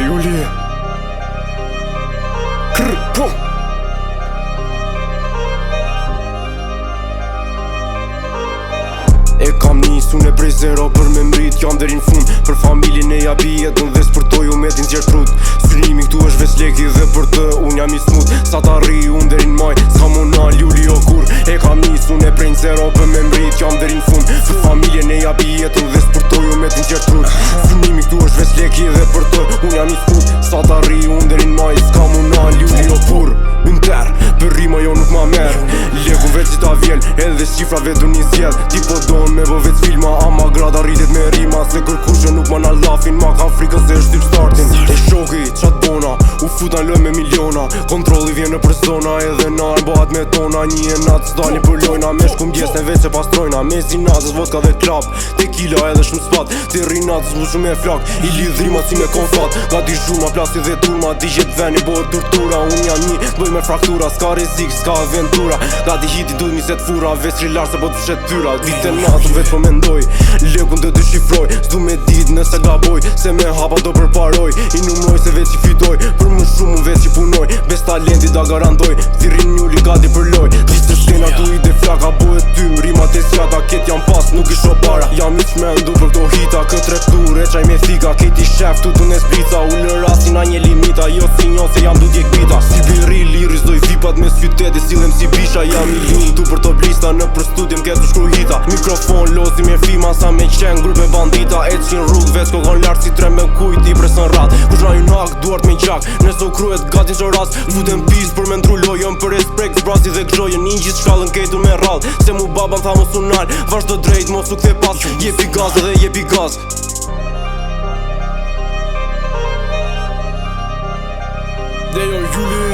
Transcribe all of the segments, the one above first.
Juli po. E kam nisun e prej zero për me mbrit, jam deri n'fund. Për familjen e japi jetën dhe sportoj u me t'in zjerë trut. Synimi këtu është ves leki dhe për të unë jam i smut. Sa t'arri unë deri n'maj, s'ka mu na Juli o kur. E kam nisun e prej zero për me mbrit, jam deri n'fund. Për familjen e japi jetën dhe sportoj u me t'in zjerë trut. Synimi këtu është ves leki dhe për të unë jam i smut. Sa t'arri unë deri n'maj, s'ka mu na Juli o kur. Ynter, për rima jo nuk ma merë. Legun veç si ta vjel, edhe shifrave du një zjedh. Ti po don me vë veç filma, ama grada rritet me rima. Se kërkushë nuk ma na lafin, ma kam frikën se është typ startin. E shoki, qat bona, u futan lë me miliona. Kontrolli vjen në persona, edhe na e mbahet me tona. Një e natë s'dalin për lojna, me shkum gjesne veç e pastrojna. Me zinazës, vodka dhe klap, tequila edhe shumë spat. Ti rinatës mu shumë e flak, i lidh rimat si me konfat. Gati zhuma, plasi dhe turma, di gjet veni bëhet tortura. Unë jam një, bëj me fraktura, s'ka rizik, s'ka aventura. Gati hiti duj një set fura, veç rilar se po t'fshet tyra. Dite natën veç po mendoj, lekun të dëshifroj. S'du me dit nëse gaboj, se me hapa do përparoj. I numroj se veç i fitoj, për më shumë unë veç i punoj. Bez talenti da garantoj, thirin njulli gati për loj. Disë shkena du i dhe flaka, bohet tym, rimat e sjata. Ket jam pas, nuk isho para, jam i qmendu për këto hita. Kët rektur, e qaj me thika, keti shef tu t'u nesprica. U në rasin a një limita, jo si njo se jam du t'jek pita. Si biri liri zdoj vipat me s'qyteti, silem si bisha. Jam i ljum tu për top lista, në për studim ketu shkru hita. Mikrofon lozi me fima, sa me qen grupe bandita. E qin rrug veç kokon lartë si tre me kujt i presën rat. Kush na ju nak, duart me gjak, nëse u kryet gati që ras. Futem pis për me ndrulloj, jëm për respekt zbrasi dhe gzhojën. Një gjithë shkallën kejtur me rrall, se mu baban tha mos unal. Vazhdo drejt, mos u kthe pas, jepi gaz edhe jepi gaz. Dejo Juli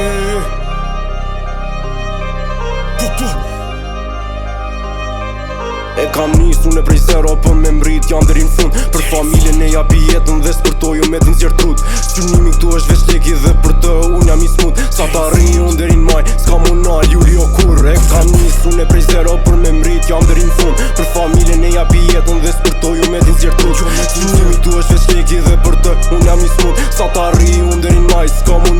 E kam nisun e prej zero për me mbrit, jam deri n'fund. Për familjen e japi jetën dhe sportoju me t'in zjerë trut. Synimi këtu është veç leki dhe për të unë jam i smut. Sa t'arri unë deri n'maj, s'ka mu na Juli o kur. E kam nisun e prej zero për me mbrit, jam deri n'fund. Për familjen e japi jetën dhe sportoju me t'in zjerë trut. Synimi këtu është veç leki dhe për të unë jam i smut. Sa t'arri unë deri n'maj, s'ka mu